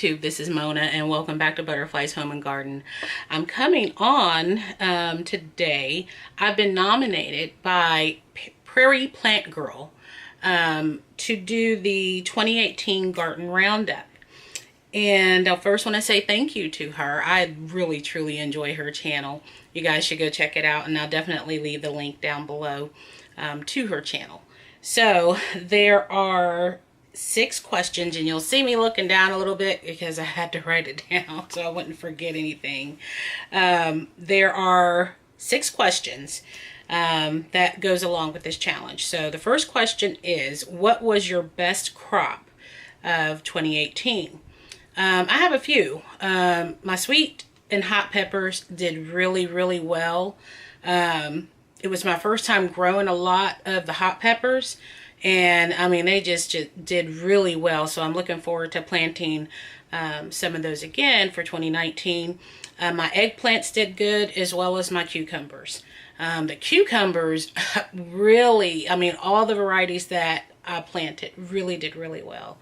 YouTube, this is Mona and welcome back to Butterflies Home and Garden. I'm coming on today. I've been nominated by Prairie Plant Girl to do the 2018 Garden Roundup. And I first want to say thank you to her. I really truly enjoy her channel. You guys should go check it out, and I'll definitely leave the link down below to her channel. So there are 6 questions, and you'll see me looking down a little bit because I had to write it down so I wouldn't forget anything. There are 6 questions that goes along with this challenge. So the first question is, what was your best crop of 2018? I have a few. My sweet and hot peppers did really well. It was my first time growing a lot of the hot peppers. And I mean, they just did really well. So I'm looking forward to planting some of those again for 2019. My eggplants did good, as well as my cucumbers. The cucumbers really, I mean, all the varieties that I planted really did really well.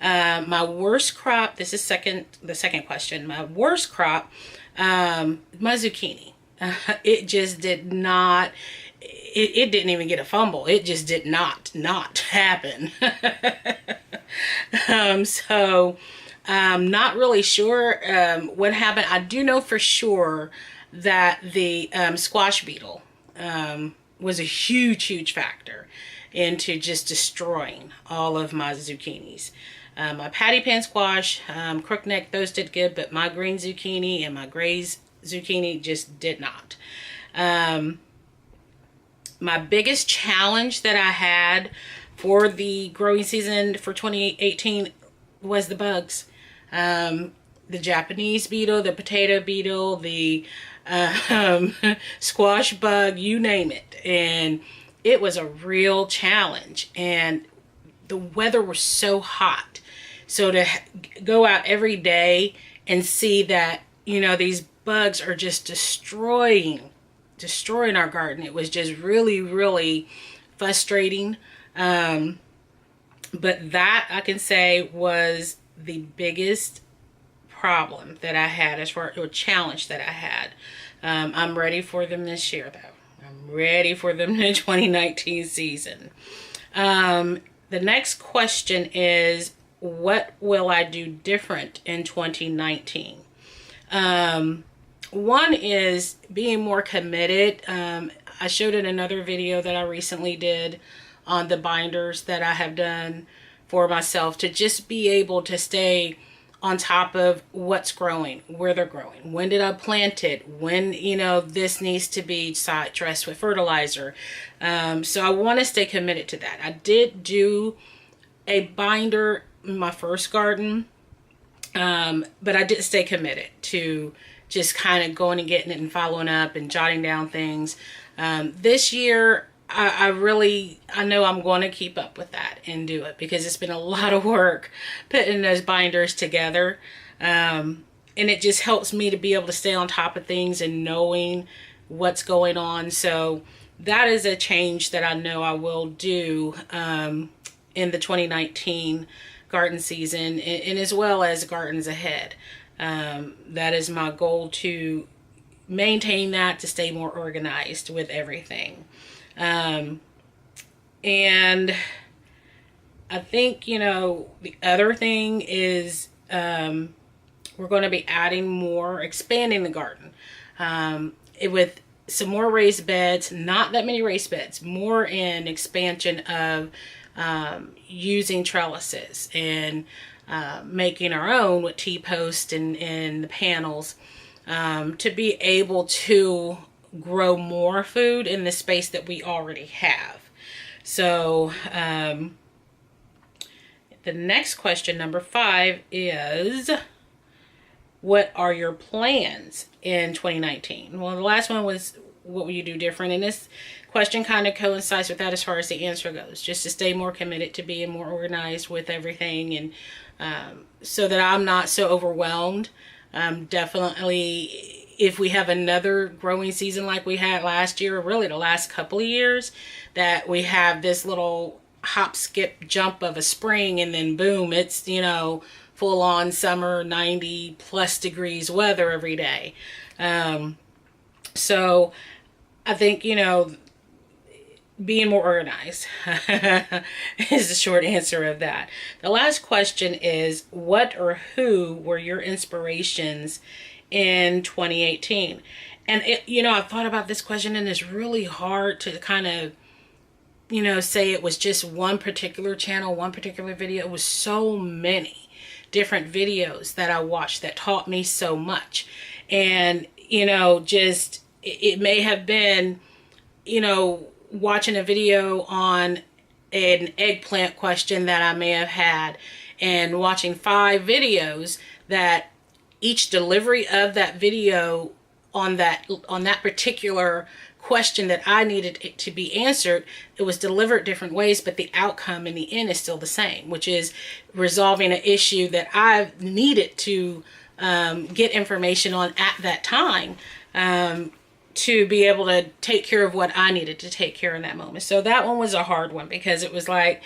My worst crop, this is the second question. My worst crop, my zucchini. It just did not. It didn't even get a fumble. It just did not happen. So I'm not really sure what happened. I do know for sure that the squash beetle was a huge factor into just destroying all of my zucchinis. My patty pan squash, crookneck, those did good, but my green zucchini and my gray zucchini just did not. My biggest challenge that I had for the growing season for 2018 was the bugs. The Japanese beetle, the potato beetle, the squash bug, you name it. And it was a real challenge. And the weather was so hot. So to go out every day and see that, you know, these bugs are just destroying our garden, it was just really frustrating. But that, I can say, was the biggest problem that I had, as far as a challenge that I had. I'm ready for them this year, though. I'm ready for them in the 2019 season. The next question is, what will I do different in 2019? One is being more committed. I showed in another video that I recently did on the binders that I have done for myself, to just be able to stay on top of what's growing, where they're growing, when did I plant it, when, you know, this needs to be side dressed with fertilizer. So I want to stay committed to that. I did do a binder in my first garden, but I didn't stay committed to just kind of going and getting it and following up and jotting down things. This year, I know I'm going to keep up with that and do it, because it's been a lot of work putting those binders together. And it just helps me to be able to stay on top of things and knowing what's going on. So that is a change that I know I will do in the 2019 garden season, and as well as gardens ahead. That is my goal, to maintain that, to stay more organized with everything. And I think, you know, the other thing is we're going to be expanding the garden with some more raised beds, not that many raised beds, more in expansion of using trellises and making our own with T-posts and the panels, to be able to grow more food in the space that we already have. So the next question, number 5, is, what are your plans in 2019? Well, the last one was, what will you do different? And this question kind of coincides with that as far as the answer goes, just to stay more committed to being more organized with everything, and so that I'm not so overwhelmed. Definitely, if we have another growing season like we had last year, or really the last couple of years, that we have this little hop, skip, jump of a spring, and then boom, it's, you know, full on summer 90 plus degrees weather every day. So I think, you know, being more organized is the short answer of that. The last question is, what or who were your inspirations in 2018? And you know, I've thought about this question, and it's really hard to kind of, you know, say it was just one particular channel, one particular video. It was so many different videos that I watched that taught me so much. And, you know, just, it may have been, you know, watching a video on an eggplant question that I may have had, and watching 5 videos that each delivery of that video on that particular question that I needed it to be answered, it was delivered different ways, but the outcome in the end is still the same, which is resolving an issue that I needed to get information on at that time, to be able to take care of what I needed to take care of in that moment. So that one was a hard one, because it was like,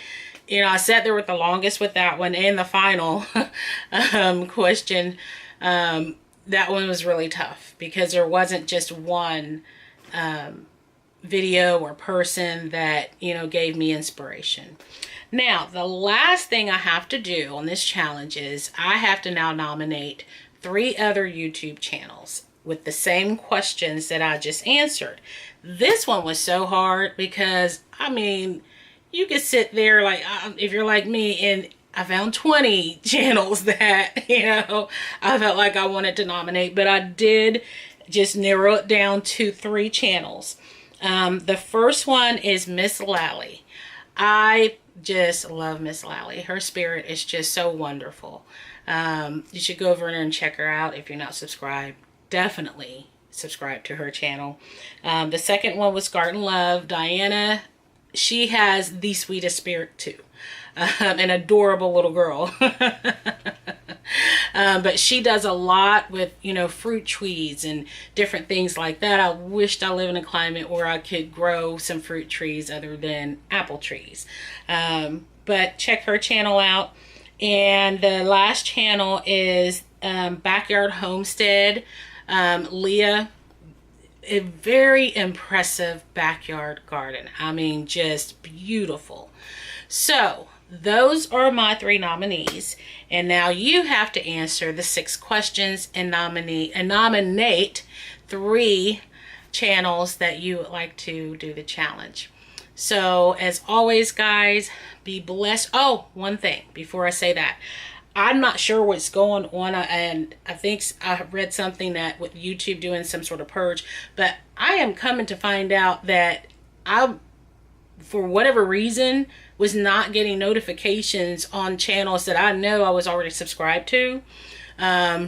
you know, I sat there with the longest with that one, and the final question, that one was really tough, because there wasn't just one video or person that, you know, gave me inspiration. Now, the last thing I have to do on this challenge is I have to now nominate 3 other YouTube channels with the same questions that I just answered. This one was so hard because, I mean, you could sit there like, if you're like me, and I found 20 channels that, you know, I felt like I wanted to nominate, but I did just narrow it down to 3 channels. The first one is Miss Lally. I just love Miss Lally. Her spirit is just so wonderful. You should go over there and check her out if you're not subscribed. Definitely subscribe to her channel. The second one was Garden Love. Diana, she has the sweetest spirit too. An adorable little girl. But she does a lot with, you know, fruit trees and different things like that. I wished I lived in a climate where I could grow some fruit trees other than apple trees. But check her channel out. And the last channel is Backyard Homestead. Leah, a very impressive backyard garden. I mean, just beautiful. So those are my 3 nominees, and now you have to answer the 6 questions and nominate 3 channels that you would like to do the challenge. So as always, guys, be blessed. Oh, one thing before I say that, I'm not sure what's going on, and I think I read something that with YouTube doing some sort of purge, but I am coming to find out that I, for whatever reason, was not getting notifications on channels that I know I was already subscribed to.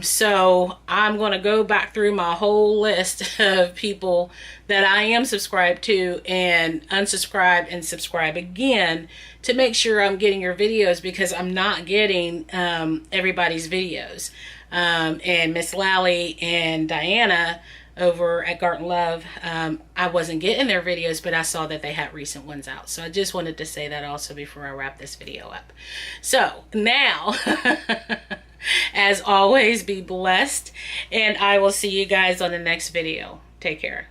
So I'm going to go back through my whole list of people that I am subscribed to and unsubscribe and subscribe again to make sure I'm getting your videos, because I'm not getting everybody's videos. And Miss Lally and Diana over at Garden Love, I wasn't getting their videos, but I saw that they had recent ones out. So I just wanted to say that also before I wrap this video up. So now, as always, be blessed, and I will see you guys on the next video. Take care.